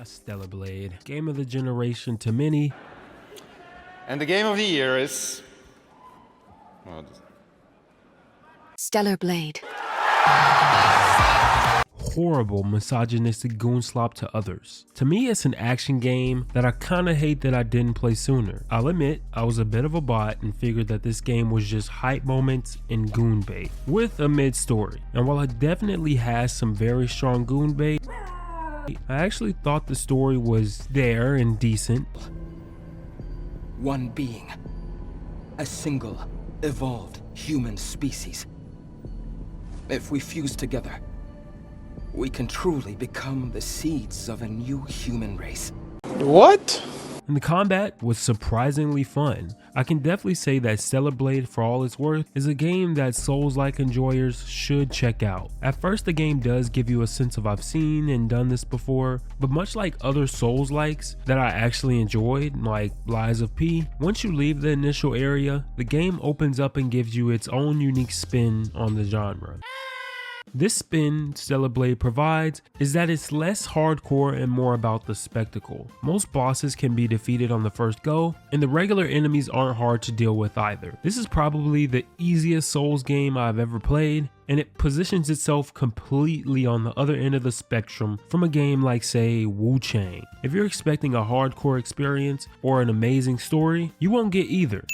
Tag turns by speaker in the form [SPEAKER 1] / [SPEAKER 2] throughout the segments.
[SPEAKER 1] Stellar Blade. Game of the generation to many.
[SPEAKER 2] And the game of the year is...
[SPEAKER 3] Stellar Blade.
[SPEAKER 1] Horrible misogynistic goon slop to others. To me, it's an action game that I kinda hate that I didn't play sooner. I'll admit, I was a bit of a bot and figured that this game was just hype moments and goon bait with a mid story. And while it definitely has some very strong goon bait, I actually thought the story was there and decent.
[SPEAKER 4] One being, a single, evolved human species. If we fuse together, we can truly become the seeds of a new human race.
[SPEAKER 2] What?
[SPEAKER 1] And the combat was surprisingly fun. I can definitely say that Stellar Blade, for all it's worth, is a game that Souls-like enjoyers should check out. At first, the game does give you a sense of I've seen and done this before, but much like other Souls-likes that I actually enjoyed, like Lies of P, once you leave the initial area, the game opens up and gives you its own unique spin on the genre. This spin Stellar Blade provides is that it's less hardcore and more about the spectacle. Most bosses can be defeated on the first go, and the regular enemies aren't hard to deal with either. This is probably the easiest Souls game I've ever played, and it positions itself completely on the other end of the spectrum from a game like, say, Wu Chang. If you're expecting a hardcore experience or an amazing story, you won't get either.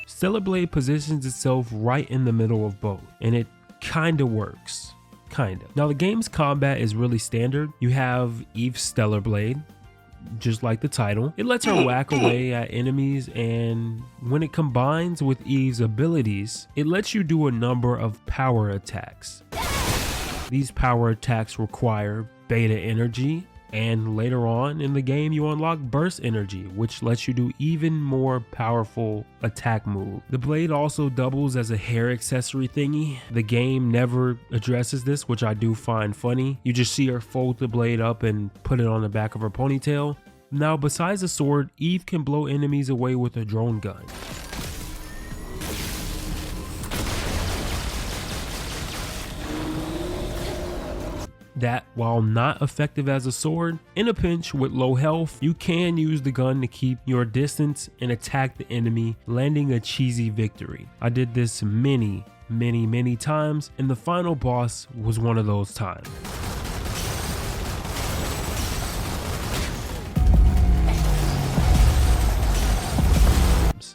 [SPEAKER 1] Stellar Blade positions itself right in the middle of both, and it kinda works. Kinda. Now the game's combat is really standard. You have Eve's Stellar Blade, just like the title. It lets her whack away at enemies, and when it combines with Eve's abilities, it lets you do a number of power attacks. These power attacks require beta energy, and later on in the game you unlock burst energy, which lets you do even more powerful attack moves. The blade also doubles as a hair accessory thingy. The game never addresses this, which I do find funny. You just see her fold the blade up and put it on the back of her ponytail. Now besides the sword, Eve can blow enemies away with a drone gun. That, while not effective as a sword, in a pinch with low health, you can use the gun to keep your distance and attack the enemy, landing a cheesy victory. I did this many times, and the final boss was one of those times.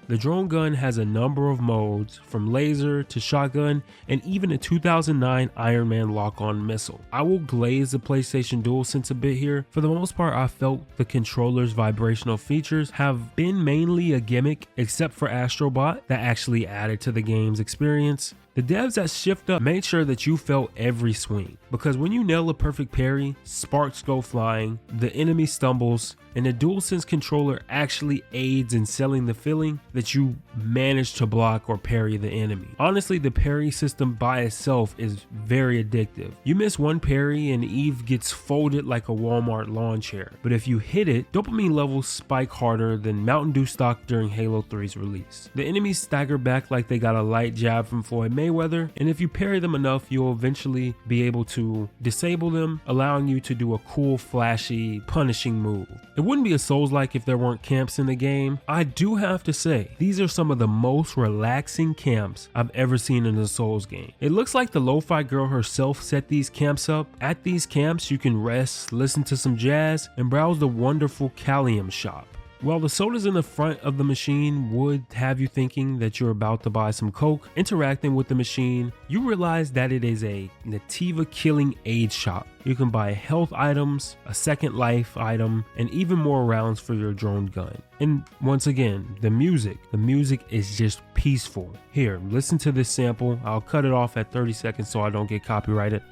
[SPEAKER 1] The drone gun has a number of modes, from laser to shotgun, and even a 2009 Iron Man lock-on missile. I will glaze the PlayStation DualSense a bit here. For the most part, I felt the controller's vibrational features have been mainly a gimmick, except for Astrobot, that actually added to the game's experience. The devs at Shift Up made sure that you felt every swing, because when you nail a perfect parry, sparks go flying, the enemy stumbles, and the DualSense controller actually aids in selling the feeling that you managed to block or parry the enemy. Honestly, the parry system by itself is very addictive. You miss one parry and Eve gets folded like a Walmart lawn chair, but if you hit it, dopamine levels spike harder than Mountain Dew stock during Halo 3's release. The enemies stagger back like they got a light jab from Floyd Mayweather, and if you parry them enough, you'll eventually be able to disable them, allowing you to do a cool, flashy, punishing move. It wouldn't be a Souls-like if there weren't camps in the game. I do have to say, these are some of the most relaxing camps I've ever seen in a Souls game. It looks like the lo-fi girl herself set these camps up. At these camps, you can rest, listen to some jazz, and browse the wonderful Callium shop. While the sodas in the front of the machine would have you thinking that you're about to buy some coke, interacting with the machine, you realize that it is a Naytiba killing aid shop. You can buy health items, a second life item, and even more rounds for your drone gun. And once again, the music is just peaceful. Here, listen to this sample. I'll cut it off at 30 seconds so I don't get copyrighted.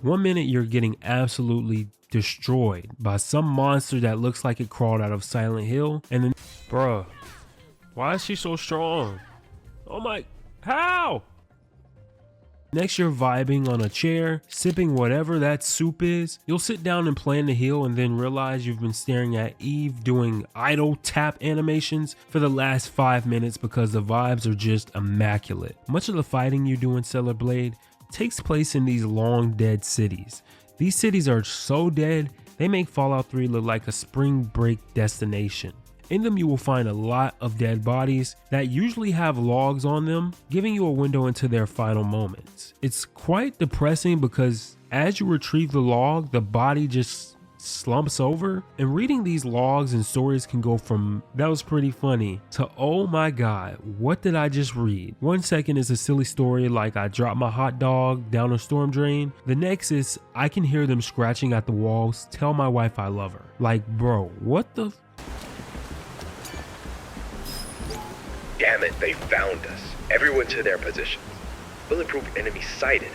[SPEAKER 1] One minute you're getting absolutely destroyed by some monster that looks like it crawled out of Silent Hill, and then, bruh, why is she so strong? Oh my, how? Next, you're vibing on a chair, sipping whatever that soup is. You'll sit down and plan to heal and then realize you've been staring at Eve doing idle tap animations for the last 5 minutes because the vibes are just immaculate. Much of the fighting you do in Stellar Blade takes place in these long dead cities. These cities are so dead, they make Fallout 3 look like a spring break destination. In them you will find a lot of dead bodies that usually have logs on them, giving you a window into their final moments. It's quite depressing because as you retrieve the log, the body just slumps over, and reading these logs and stories can go from "that was pretty funny" to "oh my god, what did I just read?" 1 second is a silly story like "I dropped my hot dog down a storm drain." The next is "I can hear them scratching at the walls, tell my wife I love her." Like, bro, what the
[SPEAKER 5] Damn it, they found us. Everyone to their positions. Bulletproof enemy sighted.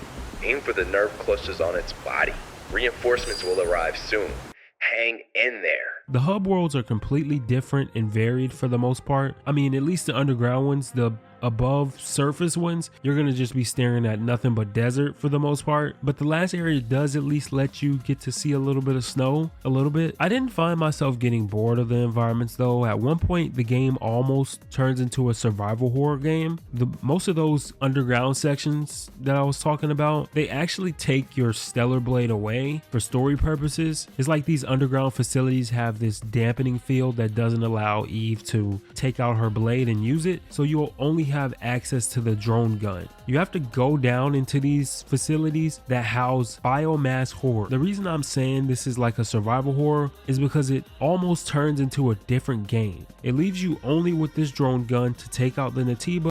[SPEAKER 5] Aim for the nerve clusters on its body. Reinforcements will arrive soon. Hang in there.
[SPEAKER 1] The hub worlds are completely different and varied for the most part. I mean, at least the underground ones, the above surface ones, you're gonna just be staring at nothing but desert for the most part. But the last area does at least let you get to see a little bit of snow, a little bit. I didn't find myself getting bored of the environments though. At one point, the game almost turns into a survival horror game. Most of those underground sections that I was talking about, they actually take your Stellar Blade away for story purposes. It's like these underground facilities have this dampening field that doesn't allow Eve to take out her blade and use it, so you'll only have access to the drone gun. You have to go down into these facilities that house biomass horror. The reason I'm saying this is like a survival horror is because it almost turns into a different game. It leaves you only with this drone gun to take out the Naytiba.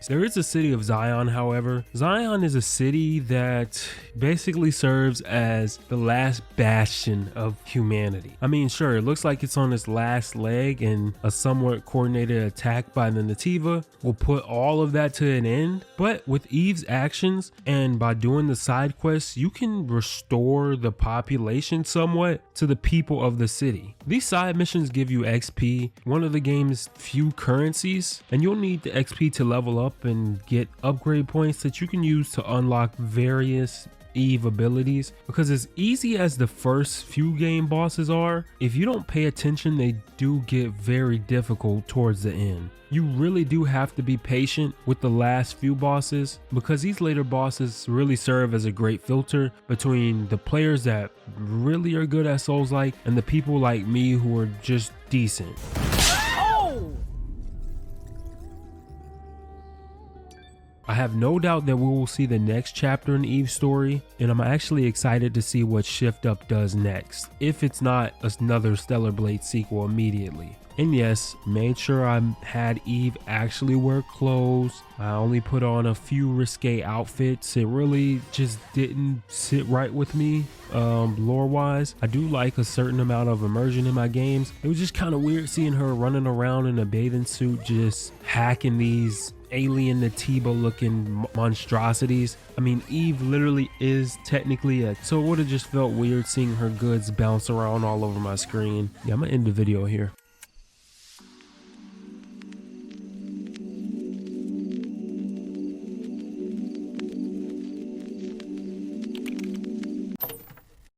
[SPEAKER 1] There is a city of Zion, however. Zion is a city that basically serves as the last bastion of humanity. I mean, sure, it looks like it's on its last leg, and a somewhat coordinated attack by the Naytiba will put all of that to an end. But with Eve's actions and by doing the side quests, you can restore the population somewhat to the people of the city. These side missions give you XP, one of the game's few currencies, and you'll need the XP to level up and get upgrade points that you can use to unlock various Eve abilities. Because as easy as the first few game bosses are, if you don't pay attention, they do get very difficult towards the end. You really do have to be patient with the last few bosses, because these later bosses really serve as a great filter between the players that really are good at Souls-like and the people like me who are just decent. I have no doubt that we will see the next chapter in Eve's story, and I'm actually excited to see what Shift Up does next, if it's not another Stellar Blade sequel immediately. And yes, made sure I had Eve actually wear clothes. I only put on a few risque outfits. It really just didn't sit right with me lore wise. I do like a certain amount of immersion in my games. It was just kind of weird seeing her running around in a bathing suit just hacking these alien Naytiba looking monstrosities. I mean, Eve literally is technically so it would have just felt weird seeing her goods bounce around all over my screen. Yeah, I'm gonna end the video here.